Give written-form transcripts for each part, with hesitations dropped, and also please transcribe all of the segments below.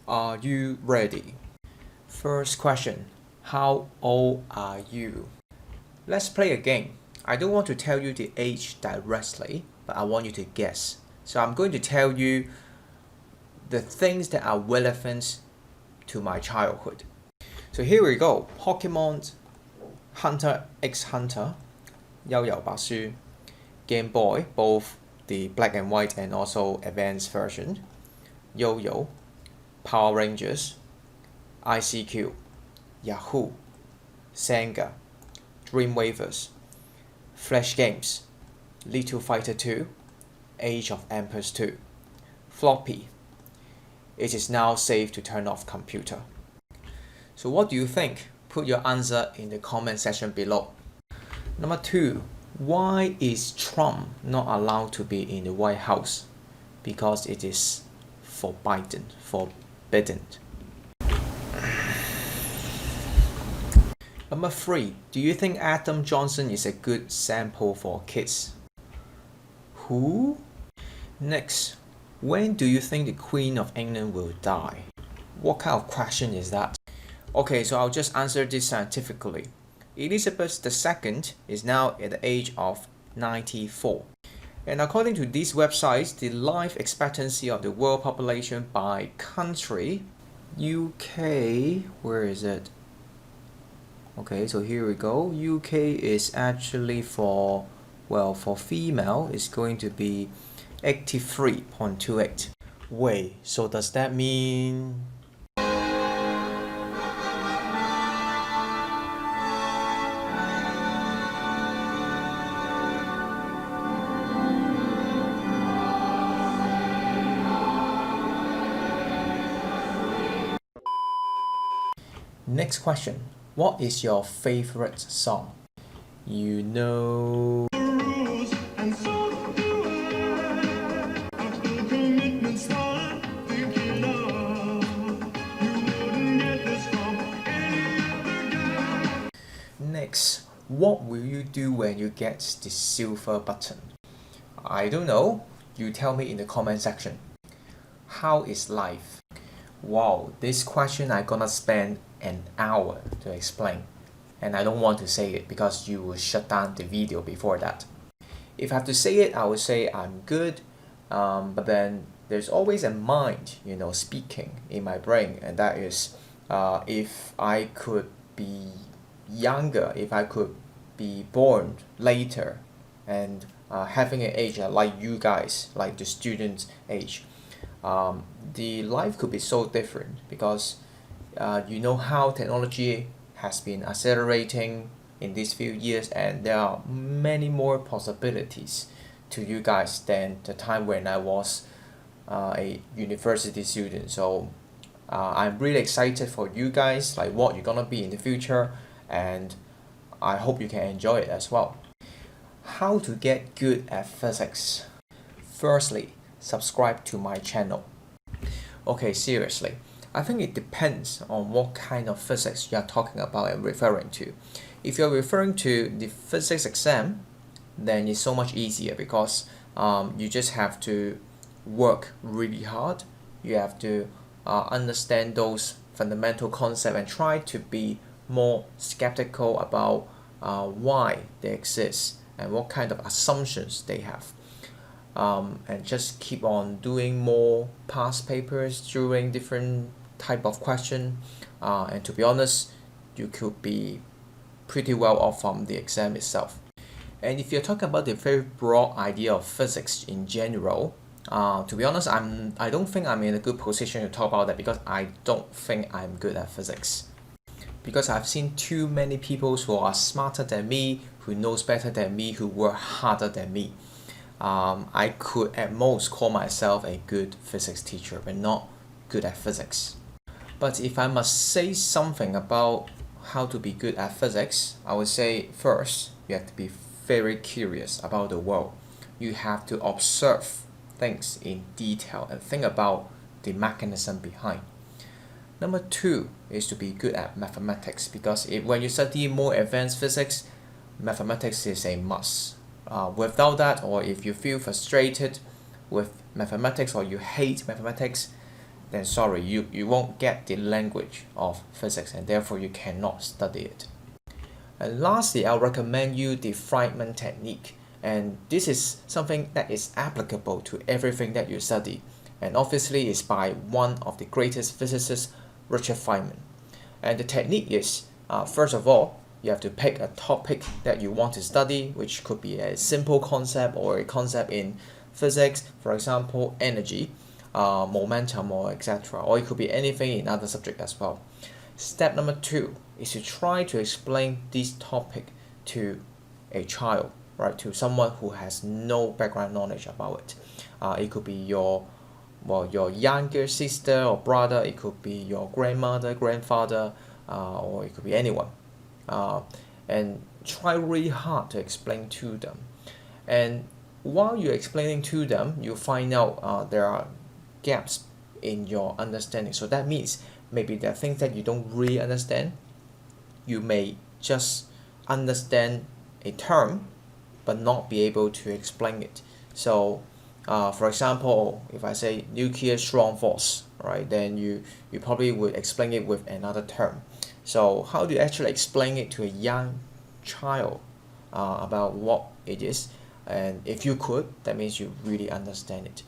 Are you ready? First question, how old are you? Let's play a game. I don't want to tell you the age directly, but I want you to guess. So I'm going to tell you the things that are relevant to my childhood. So here we go. Pokemon, Hunter x Hunter, 幽遊白書, Game Boy, both the black and white and also advanced version, Yo-Yo, Power Rangers, ICQ, Yahoo, Sega, Dreamwavers, Flash Games, Little Fighter 2, Age of Empires 2, Floppy. It is now safe to turn off computer. So what do you think? Put your answer in the comment section below. Number 2. Why is Trump not allowed to be in the White House? Because it is forbidden. Number 3. Do you think Adam Johnson is a good sample for kids? Who? Next. When do you think the Queen of England will die? What kind of question is that? Okay, so I'll just answer this scientifically. Elizabeth II is now at the age of 94. And according to these websites, the life expectancy of the world population by country, UK, where is it? Okay, so here we go. UK is actually for female, it's going to be 83.28. Wait, so does that mean... Next question. What is your favorite song? You know... Next, what will you do when you get the silver button? I don't know. You tell me in the comment section. How is life? Wow, this question I'm gonna spend an hour to explain, and I don't want to say it because you will shut down the video before that. If I have to say it, I would say I'm good, but then there's always a mind, speaking in my brain, and that is, if I could be younger, if I could be born later, and having an age like you guys, like the student age, the life could be so different because you know how technology has been accelerating in these few years, and there are many more possibilities to you guys than the time when I was a university student. So I'm really excited for you guys, like what you're gonna be in the future, and I hope you can enjoy it as well. How to get good at physics? Firstly, subscribe to my channel. Okay, seriously, I think it depends on what kind of physics you are talking about and referring to. If you're referring to the physics exam, then it's so much easier because you just have to work really hard. You have to understand those fundamental concepts and try to be more skeptical about why they exist and what kind of assumptions they have. And just keep on doing more past papers during different type of question, and to be honest, you could be pretty well off from the exam itself. And if you're talking about the very broad idea of physics in general, to be honest, I don't think I'm in a good position to talk about that because I don't think I'm good at physics. Because I've seen too many people who are smarter than me, who knows better than me, who work harder than me. I could at most call myself a good physics teacher, but not good at physics. But if I must say something about how to be good at physics, I would say first, you have to be very curious about the world. You have to observe things in detail and think about the mechanism behind. Number 2 is to be good at mathematics, because when you study more advanced physics, mathematics is a must. Without that, or if you feel frustrated with mathematics or you hate mathematics, then sorry, you won't get the language of physics, and therefore you cannot study it. And lastly, I'll recommend you the Feynman technique, and this is something that is applicable to everything that you study, and obviously is by one of the greatest physicists, Richard Feynman. And the technique is, first of all, you have to pick a topic that you want to study, which could be a simple concept or a concept in physics, for example, energy, momentum, or etc. Or it could be anything in other subject as well. Step number 2 is to try to explain this topic to a child, right? To someone who has no background knowledge about it. It could be your younger sister or brother. It could be your grandmother, grandfather, or it could be anyone. And try really hard to explain to them. And while you're explaining to them, you find out there are gaps in your understanding. So that means maybe there are things that you don't really understand. You may just understand a term but not be able to explain it. So for example, if I say nuclear strong force, right, then you probably would explain it with another term. So how do you actually explain it to a young child about what it is? And if you could, that means you really understand it.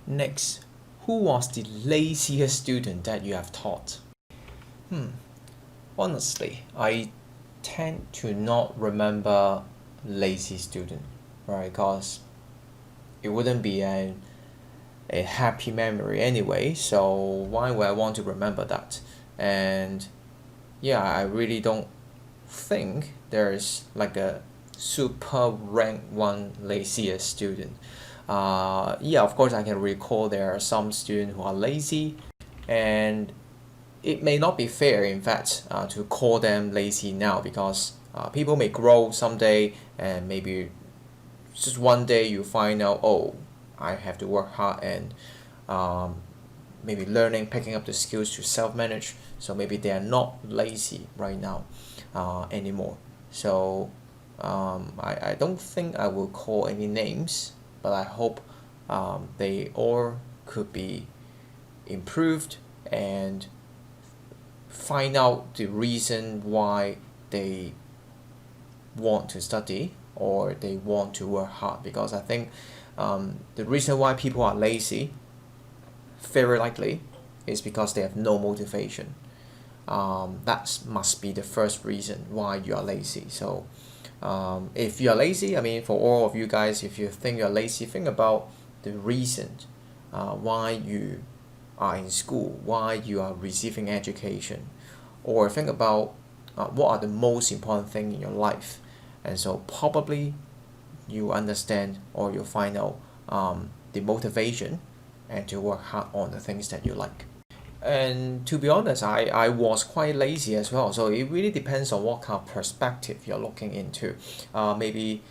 Next, who was the laziest student that you have taught? Honestly, I tend to not remember lazy student, right? Because it wouldn't be a happy memory anyway, so why would I want to remember that? And yeah, I really don't think there's like a super rank 1 laziest student. Yeah, of course I can recall there are some students who are lazy, and it may not be fair, in fact, to call them lazy now, because people may grow someday, and maybe just one day you find out, oh, I have to work hard and maybe picking up the skills to self-manage. So maybe they are not lazy right now anymore. So I don't think I will call any names, but I hope they all could be improved and find out the reason why they want to study or they want to work hard. Because I think the reason why people are lazy very likely is because they have no motivation. That must be the first reason why you are lazy. So if you are lazy, I mean, for all of you guys, if you think you're lazy, think about the reason why you are in school, why you are receiving education, or think about what are the most important things in your life. And so probably you understand, or you find out the motivation and to work hard on the things that you like. And to be honest, I was quite lazy as well. So it really depends on what kind of perspective you're looking into. Maybe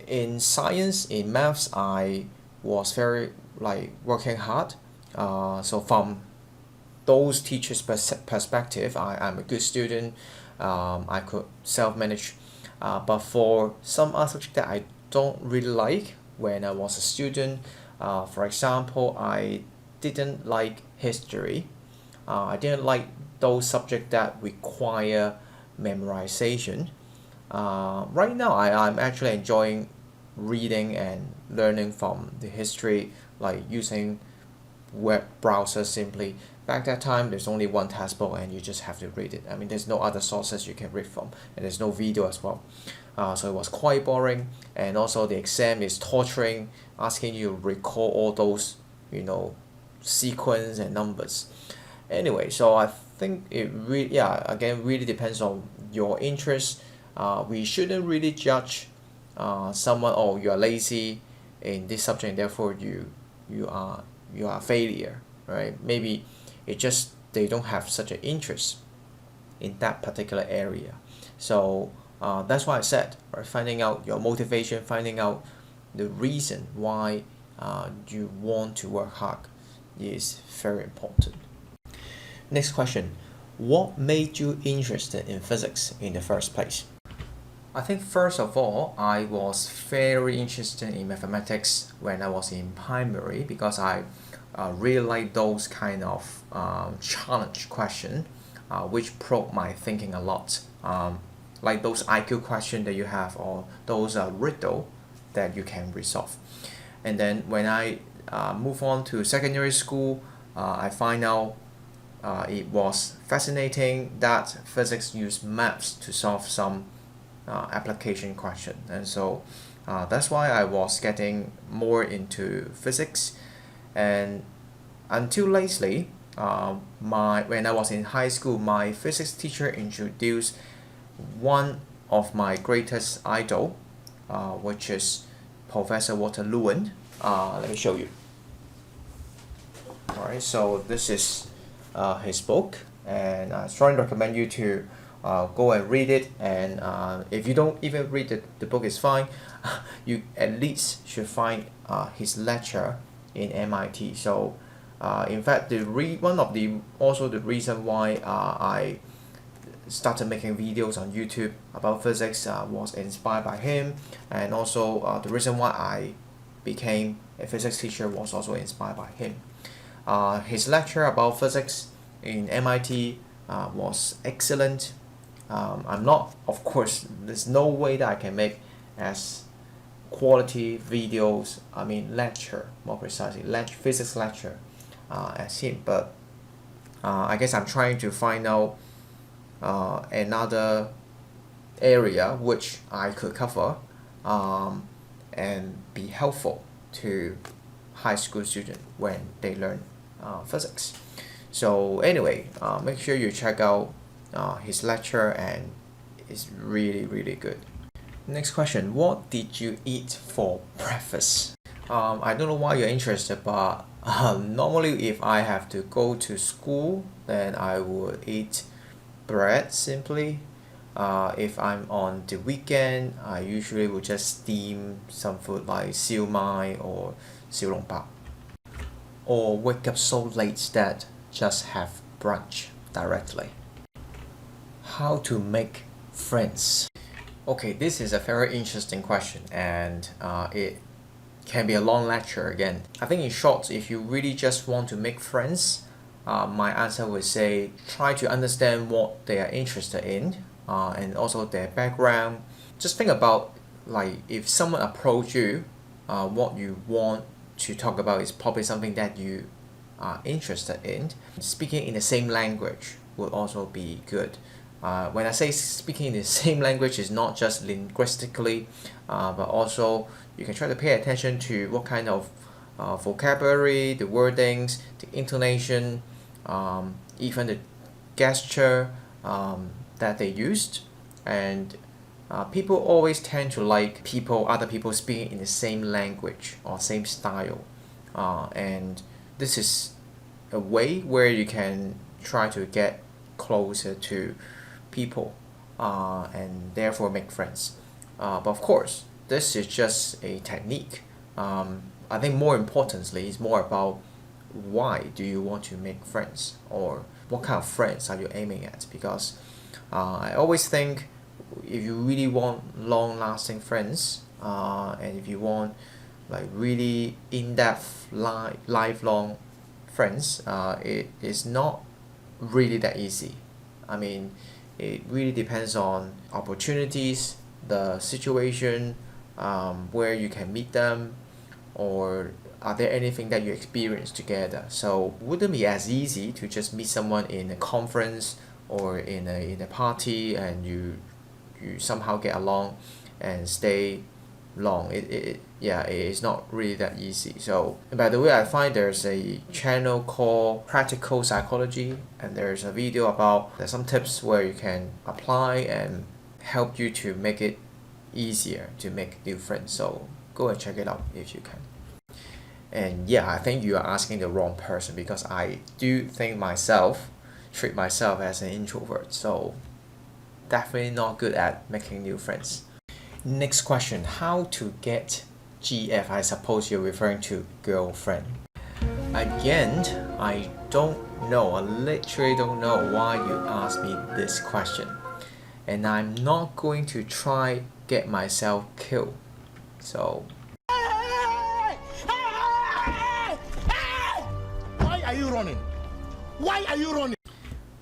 in science, in maths, I was very working hard. So from those teachers' perspective, I'm a good student. I could self-manage. But for some other subject that I don't really like when I was a student, for example, I didn't like history. I didn't like those subjects that require memorization. Right now, I'm actually enjoying reading and learning from the history, like using web browser simply. Back that time, there's only one textbook and you just have to read it. I mean, there's no other sources you can read from, and there's no video as well. So it was quite boring, and also the exam is torturing, asking you to recall all those, sequence and numbers. Anyway, so I think it really depends on your interest. We shouldn't really judge someone, oh, you are lazy in this subject, therefore you are a failure, right? Maybe it just they don't have such an interest in that particular area. So that's why I said, right, finding out your motivation, finding out the reason why you want to work hard is very important. Next question. What made you interested in physics in the first place? I think first of all, I was very interested in mathematics when I was in primary, because I really like those kind of challenge question, which probe my thinking a lot. Like those IQ question that you have, or those riddle that you can resolve. And then when I move on to secondary school, I find out it was fascinating that physics used maths to solve some application question, and so that's why I was getting more into physics. And until lately, when I was in high school, my physics teacher introduced one of my greatest idol, which is Professor Walter Lewin. Let me show you. Alright, so this is his book, and I strongly recommend you to go and read it. And if you don't even read the book, is fine. You at least should find his lecture in MIT. So in fact, one of the reason why I started making videos on YouTube about physics was inspired by him, and also the reason why I became a physics teacher was also inspired by him. His lecture about physics in MIT was excellent. I'm not, of course, there's no way that I can make as quality videos, lecture, more precisely, physics lecture as him, but I guess I'm trying to find out another area which I could cover and be helpful to high school students when they learn physics. So anyway, make sure you check out his lecture, and it's really good. Next question, what did you eat for breakfast? I don't know why you're interested, but normally if I have to go to school, then I would eat bread simply. If I'm on the weekend, I usually would just steam some food like siu mai or xiu long bao, or wake up so late that just have brunch directly. How to make friends? Okay, this is a very interesting question, and it can be a long lecture again. I think in short, if you really just want to make friends, my answer would say try to understand what they are interested in, and also their background. Just think about, like, if someone approach you, what you want to talk about is probably something that you are interested in. Speaking in the same language would also be good. When I say speaking in the same language, is not just linguistically, but also you can try to pay attention to what kind of vocabulary, the wordings, the intonation, even the gesture that they used. And people always tend to like other people speaking in the same language or same style, and this is a way where you can try to get closer to people, and therefore make friends. But of course, this is just a technique. I think more importantly, it's more about why do you want to make friends, or what kind of friends are you aiming at? Because I always think if you really want long-lasting friends, and if you want like really in-depth lifelong friends, it is not really that easy. It really depends on opportunities, the situation, where you can meet them, or are there anything that you experience together. So it wouldn't be as easy to just meet someone in a conference or in a party, and you somehow get along and stay long. It is not really that easy. So, and by the way, I find there's a channel called Practical Psychology, and there's a video about there's some tips where you can apply and help you to make it easier to make new friends. So go and check it out if you can. And yeah, I think you are asking the wrong person, because I do treat myself as an introvert, so definitely not good at making new friends. Next question, how to get GF? I suppose you're referring to girlfriend. Again, I don't know. I literally don't know why you asked me this question. And I'm not going to try get myself killed. So running? Why are you running?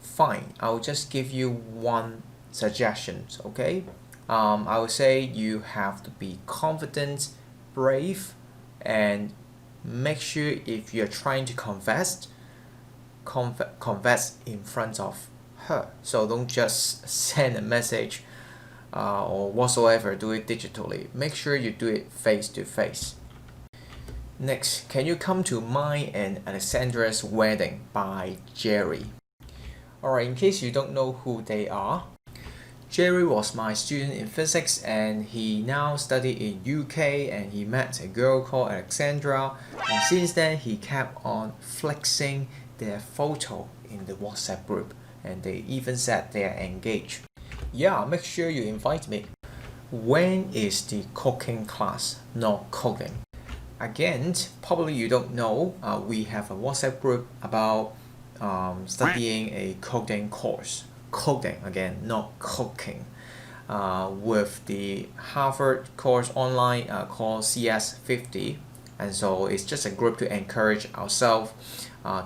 Fine, I'll just give you one suggestion, okay? I would say you have to be confident, brave, and make sure if you're trying to confess in front of her. So don't just send a message or whatsoever, do it digitally. Make sure you do it face to face. Next, can you come to mine and Alexandra's wedding by Jerry? Alright, in case you don't know who they are, Jerry was my student in physics and he now studied in UK and he met a girl called Alexandra, and since then he kept on flexing their photo in the WhatsApp group and they even said they are engaged. Yeah, make sure you invite me. When is the cooking class? Not cooking. Again, probably you don't know, we have a WhatsApp group about studying a coding course. Coding, again, not cooking. With the Harvard course online called CS50. And so it's just a group to encourage ourselves,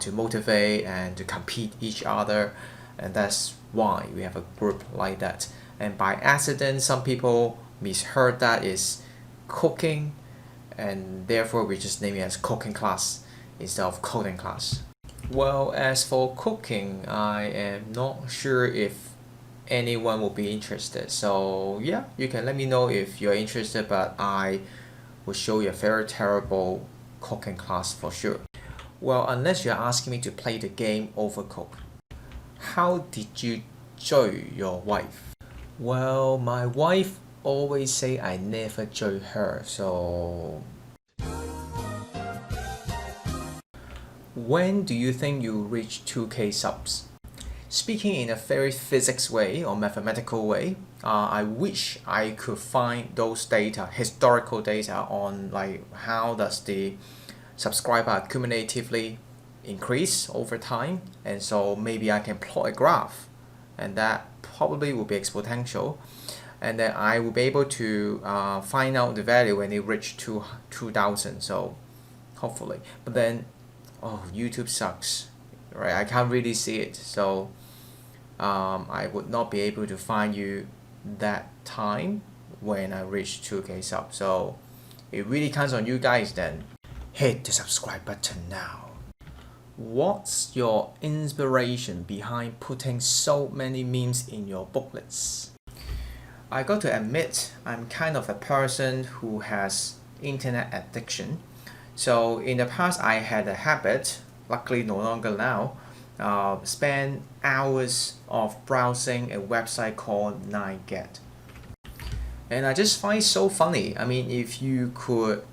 to motivate and to compete each other. And that's why we have a group like that. And by accident, some people misheard that is cooking, and therefore we just name it as cooking class instead of coding class. Well, as for cooking, I am not sure if anyone will be interested. So yeah, you can let me know if you're interested, but I will show you a very terrible cooking class for sure. Well, unless you're asking me to play the game Overcooked. How did you 追 your wife? Well, my wife always say I never 追 her, so when do you think you'll reach 2K subs? Speaking in a very physics way or mathematical way, I wish I could find those data, historical data on like how does the subscriber cumulatively increase over time, and so maybe I can plot a graph and that probably will be exponential, and then I will be able to find out the value when it reach 2000, so hopefully. But then YouTube sucks, right? I can't really see it, so I would not be able to find you that time when I reach 2K subs, so it really counts on you guys then. Hit the subscribe button now. What's your inspiration behind putting so many memes in your booklets? I got to admit, I'm kind of a person who has internet addiction. So in the past I had a habit, luckily no longer now, spend hours of browsing a website called 9gag. And I just find it so funny. I mean, if you could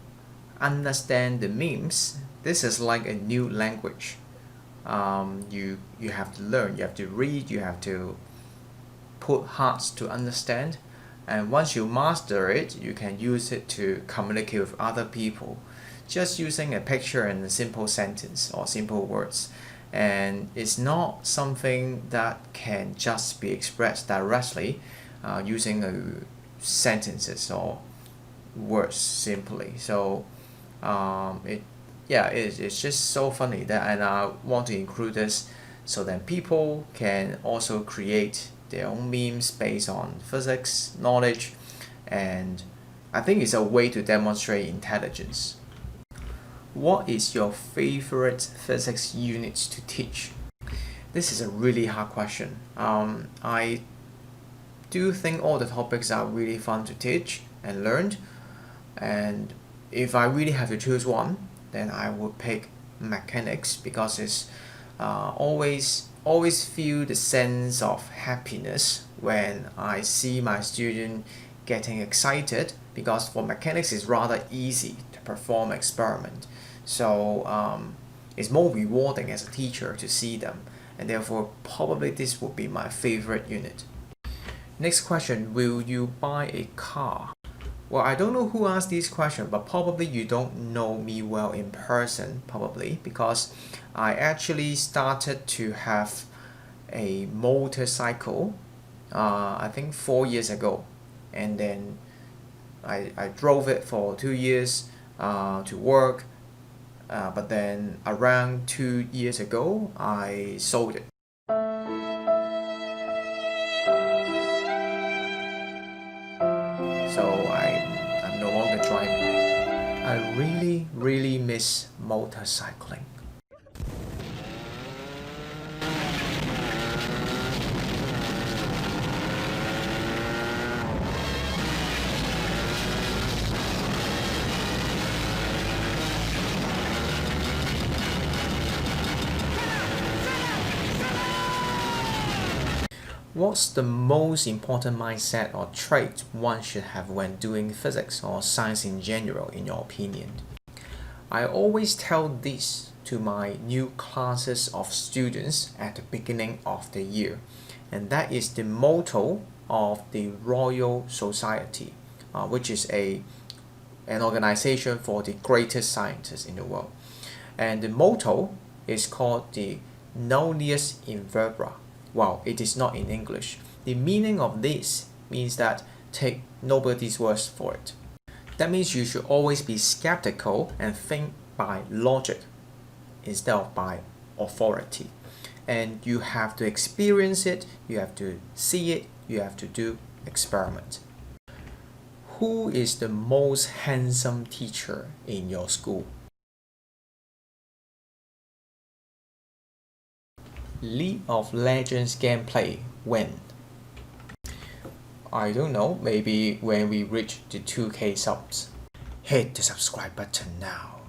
understand the memes, this is like a new language. You have to learn, you have to read, you have to put hearts to understand, and once you master it, you can use it to communicate with other people, just using a picture and a simple sentence or simple words. And it's not something that can just be expressed directly using sentences or words simply. So it's just so funny that, and I want to include this so that people can also create their own memes based on physics knowledge, and I think it's a way to demonstrate intelligence. What is your favorite physics unit to teach? This is a really hard question. I do think all the topics are really fun to teach and learn, and if I really have to choose one, then I would pick mechanics, because it's always feel the sense of happiness when I see my student getting excited, because for mechanics it's rather easy to perform experiment. So it's more rewarding as a teacher to see them, and therefore probably this would be my favorite unit. Next question, will you buy a car? Well, I don't know who asked this question, but probably you don't know me well in person, probably, because I actually started to have a motorcycle, I think 4 years ago, and then I drove it for 2 years to work, but then around 2 years ago, I sold it. So I'm no longer driving. I really miss motorcycling. What's the most important mindset or trait one should have when doing physics or science in general, in your opinion? I always tell this to my new classes of students at the beginning of the year, and that is the motto of the Royal Society, which is an organization for the greatest scientists in the world. And the motto is called the Nullius in Verbra. Well, it is not in English. The meaning of this means that take nobody's words for it. That means you should always be skeptical and think by logic instead of by authority. And you have to experience it, you have to see it, you have to do experiment. Who is the most handsome teacher in your school? League of Legends gameplay when? I don't know, maybe when we reach the 2K subs. Hit the subscribe button now.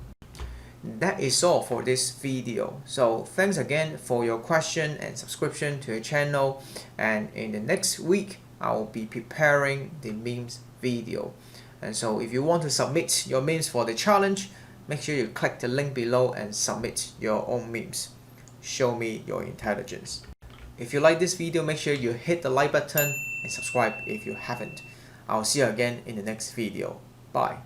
That is all for this video. So thanks again for your question and subscription to the channel. And in the next week, I will be preparing the memes video. And so if you want to submit your memes for the challenge, make sure you click the link below and submit your own memes. Show me your intelligence. If you like this video, make sure you hit the like button and subscribe if you haven't. I'll see you again in the next video. Bye.